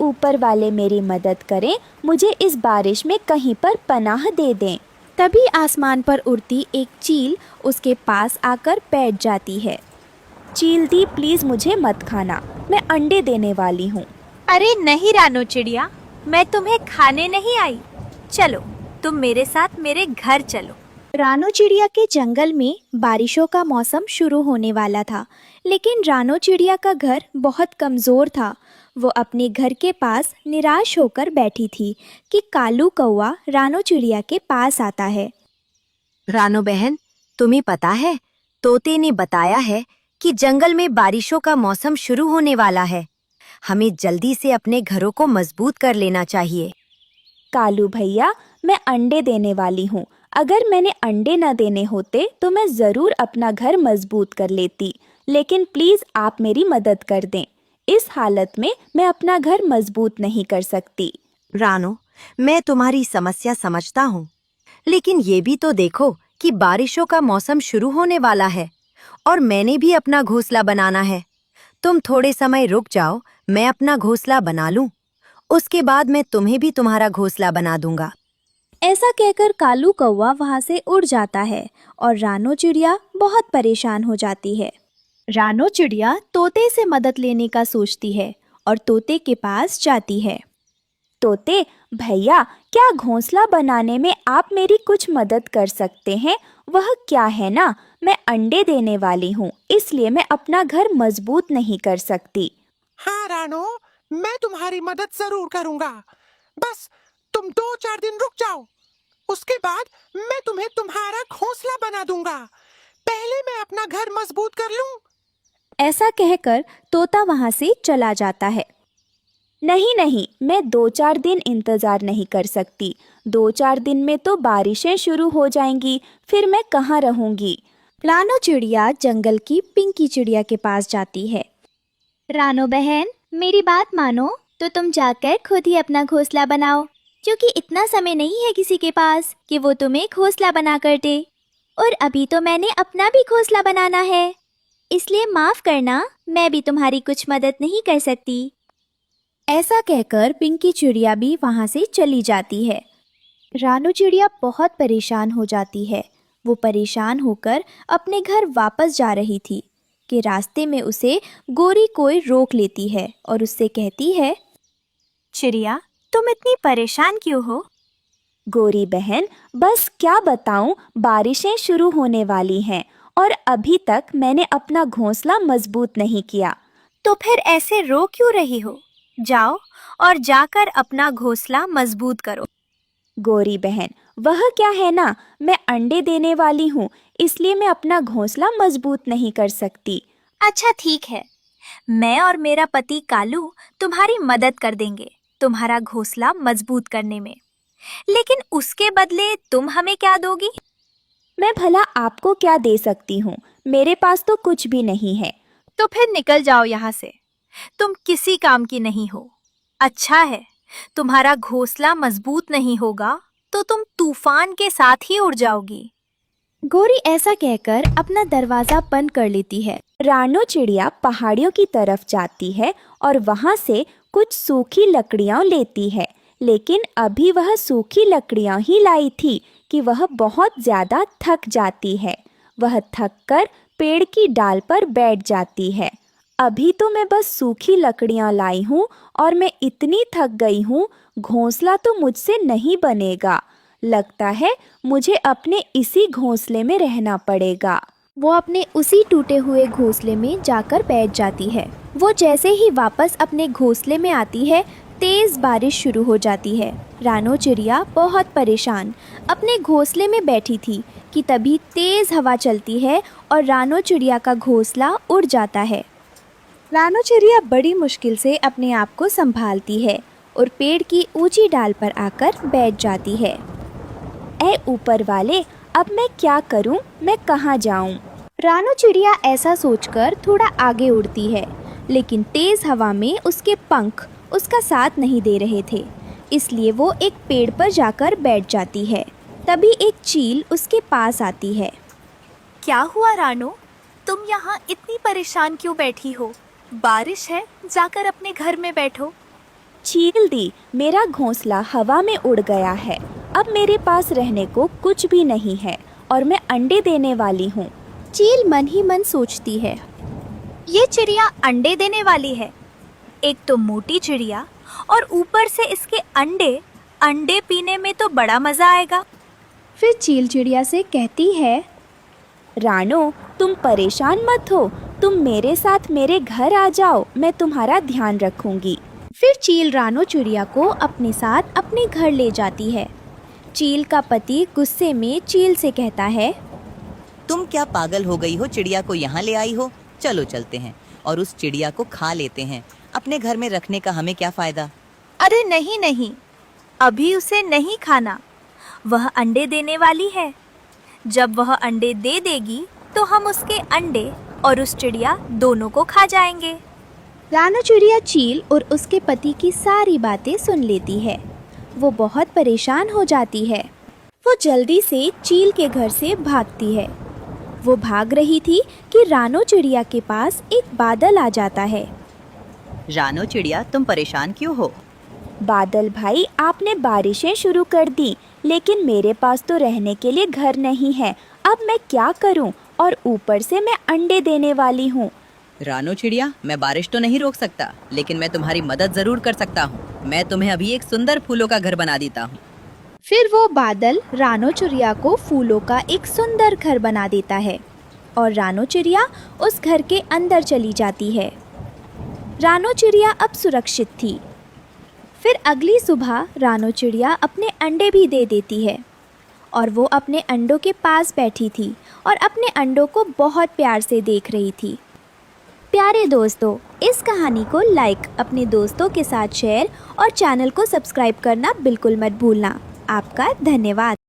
ऊपर वाले मेरी मदद करें, मुझे इस बारिश में कहीं पर पनाह दे दें। तभी आसमान पर उड़ती एक चील उसके पास आकर बैठ जाती है। चील दी, प्लीज मुझे मत खाना, मैं अंडे देने वाली हूँ। अरे नहीं रानो चिड़िया, मैं तुम्हें खाने नहीं आई। चलो तुम मेरे साथ मेरे घर चलो। रानो चिड़िया के जंगल में बारिशों का मौसम शुरू होने वाला था, लेकिन रानो चिड़िया का घर बहुत कमज़ोर था। वो अपने घर के पास निराश होकर बैठी थी कि कालू कौवा रानो चिड़िया के पास आता है। रानो बहन, तुम्हें पता है, तोते ने बताया है कि जंगल में बारिशों का मौसम शुरू होने वाला है। हमें जल्दी से अपने घरों को मजबूत कर लेना चाहिए। कालू भैया, मैं अंडे देने वाली हूँ। अगर मैंने अंडे न देने होते तो मैं ज़रूर अपना घर मजबूत कर लेती, लेकिन प्लीज़ आप मेरी मदद कर दें। इस हालत में मैं अपना घर मजबूत नहीं कर सकती। रानो, मैं तुम्हारी समस्या समझता हूँ, लेकिन ये भी तो देखो कि बारिशों का मौसम शुरू होने वाला है और मैंने भी अपना घोंसला बनाना है। तुम थोड़े समय रुक जाओ, मैं अपना घोंसला बना लूं। उसके बाद मैं तुम्हें भी तुम्हारा घोंसला बना दूंगा। ऐसा कहकर कालू कौवा वहाँ से उड़ जाता है और रानो चिड़िया बहुत परेशान हो जाती है। रानो चिड़िया तोते से मदद लेने का सोचती है और तोते के पास जाती है। तोते भैया, क्या घोंसला बनाने में आप मेरी कुछ मदद कर सकते हैं? वह क्या है ना, मैं अंडे देने वाली हूँ, इसलिए मैं अपना घर मजबूत नहीं कर सकती। हाँ रानो, मैं तुम्हारी मदद जरूर करूंगा। बस तुम 2-4 दिन रुक जाओ, उसके बाद मैं तुम्हें तुम्हारा घोंसला बना दूंगा। पहले मैं अपना घर मजबूत कर लूं। ऐसा कहकर तोता वहाँ से चला जाता है। नहीं नहीं, मैं 2-4 दिन इंतज़ार नहीं कर सकती। 2-4 दिन में तो बारिशें शुरू हो जाएंगी, फिर मैं कहाँ रहूँगी। रानो चिड़िया जंगल की पिंकी चिड़िया के पास जाती है। रानो बहन, मेरी बात मानो तो तुम जाकर खुद ही अपना घोंसला बनाओ, क्योंकि इतना समय नहीं है किसी के पास कि वो तुम्हें घोंसला बना कर दे। और अभी तो मैंने अपना भी घोंसला बनाना है, इसलिए माफ करना, मैं भी तुम्हारी कुछ मदद नहीं कर सकती। ऐसा कहकर पिंकी चिड़िया भी वहाँ से चली जाती है। रानो चिड़िया बहुत परेशान हो जाती है। वो परेशान होकर अपने घर वापस जा रही थी कि रास्ते में उसे गोरी कोई रोक लेती है और उससे कहती है, चिड़िया, तुम इतनी परेशान क्यों हो? गोरी बहन, बस क्या बताऊं, बारिशें शुरू होने वाली हैं और अभी तक मैंने अपना घोंसला मजबूत नहीं किया। तो फिर ऐसे रो क्यों रही हो? जाओ और जाकर अपना घोंसला मजबूत करो। गोरी बहन, वह क्या है ना, मैं अंडे देने वाली हूँ, इसलिए मैं अपना घोंसला मजबूत नहीं कर सकती। अच्छा ठीक है, मैं और मेरा पति कालू तुम्हारी मदद कर देंगे तुम्हारा घोंसला मजबूत करने में। लेकिन उसके बदले तुम हमें क्या दोगी? मैं भला आपको क्या दे सकती हूँ? मेरे पास तो कुछ भी नहीं है। तो फिर निकल जाओ यहाँ से, तुम किसी काम की नहीं हो। अच्छा है, तुम्हारा घोंसला मजबूत नहीं होगा तो तुम तूफान के साथ ही उड़ जाओगी। गोरी ऐसा कहकर अपना दरवाजा बंद कर लेती है। रानो चिड़िया पहाड़ियों की तरफ जाती है और वहाँ से कुछ सूखी लकड़ियाँ लेती है, लेकिन अभी वह सूखी लकड़ियाँ ही लाई थी कि वह बहुत ज़्यादा थक जाती है। वह थक कर पेड़ की डाल पर बैठ जाती है। अभी तो मैं बस सूखी लकड़ियाँ लाई हूँ और मैं इतनी थक गई हूँ, घोंसला तो मुझसे नहीं बनेगा। लगता है मुझे अपने इसी घोंसले में रहना पड़ेगा। वो अपने उसी टूटे हुए घोंसले में जाकर बैठ जाती है। वो जैसे ही वापस अपने घोंसले में आती है, तेज़ बारिश शुरू हो जाती है। रानो चिड़िया बहुत परेशान अपने घोंसले में बैठी थी कि तभी तेज़ हवा चलती है और रानो चिड़िया का घोंसला उड़ जाता है। रानो चिड़िया बड़ी मुश्किल से अपने आप को संभालती है और पेड़ की ऊंची डाल पर आकर बैठ जाती है। ऐ ऊपर वाले, अब मैं क्या करूं? मैं कहाँ जाऊं? रानो चिड़िया ऐसा सोचकर थोड़ा आगे उड़ती है, लेकिन तेज़ हवा में उसके पंख उसका साथ नहीं दे रहे थे, इसलिए वो एक पेड़ पर जाकर बैठ जाती है। तभी एक चील उसके पास आती है। क्या हुआ रानो, तुम यहाँ इतनी परेशान क्यों बैठी हो? बारिश है, जाकर अपने घर में बैठो। छील दी। मेरा घोंसला हवा में उड़ गया है। अब मेरे पास रहने को कुछ भी नहीं है और मैं अंडे देने वाली हूँ। चील मन ही मन सोचती है। ये चिड़िया अंडे देने वाली है। एक तो मोटी चिड़िया और ऊपर से इसके अंडे। अंडे पीने में तो बड़ा मजा आएगा। फिर चील चिड़िया से कहती है, रानो, तुम परेशान मत हो। तुम मेरे साथ मेरे घर आ जाओ, मैं तुम्हारा ध्यान रखूंगी। फिर चील रानो चिड़िया को अपने साथ अपने घर ले जाती है। चील का पति गुस्से में चील से कहता है, तुम क्या पागल हो गई हो? चिड़िया को यहाँ ले आई हो? चलो चलते हैं और उस चिड़िया को खा लेते हैं। अपने घर में रखने का हमें क्या फायदा? अरे नहीं नहीं, अभी उसे नहीं खाना। वह अंडे देने वाली है। जब वह अंडे दे देगी तो हम उसके अंडे और उस चिड़िया दोनों को खा जाएंगे। रानो चिड़िया चील और उसके पति की सारी बातें सुन लेती है। वो बहुत परेशान हो जाती है। वो जल्दी से चील के घर से भागती है। वो भाग रही थी कि रानो चिड़िया के पास एक बादल आ जाता है। रानो चिड़िया, तुम परेशान क्यों हो? बादल भाई, आपने बारिशें शुरू कर दी, लेकिन मेरे पास तो रहने के लिए घर नहीं है। अब मैं क्या करूं? और ऊपर से मैं अंडे देने वाली हूं। रानो चिड़िया, मैं बारिश तो नहीं रोक सकता, लेकिन मैं तुम्हारी मदद जरूर कर सकता हूँ। मैं तुम्हें अभी एक सुंदर फूलों का घर बना देता हूँ। फिर वो बादल रानो चिड़िया को फूलों का एक सुंदर घर बना देता है और रानो चिड़िया उस घर के अंदर चली जाती है। रानो चिड़िया अब सुरक्षित थी। फिर अगली सुबह रानो चिड़िया अपने अंडे भी दे देती है और वो अपने अंडों के पास बैठी थी और अपने अंडों को बहुत प्यार से देख रही थी। प्यारे दोस्तों, इस कहानी को लाइक, अपने दोस्तों के साथ शेयर और चैनल को सब्सक्राइब करना बिल्कुल मत भूलना। आपका धन्यवाद।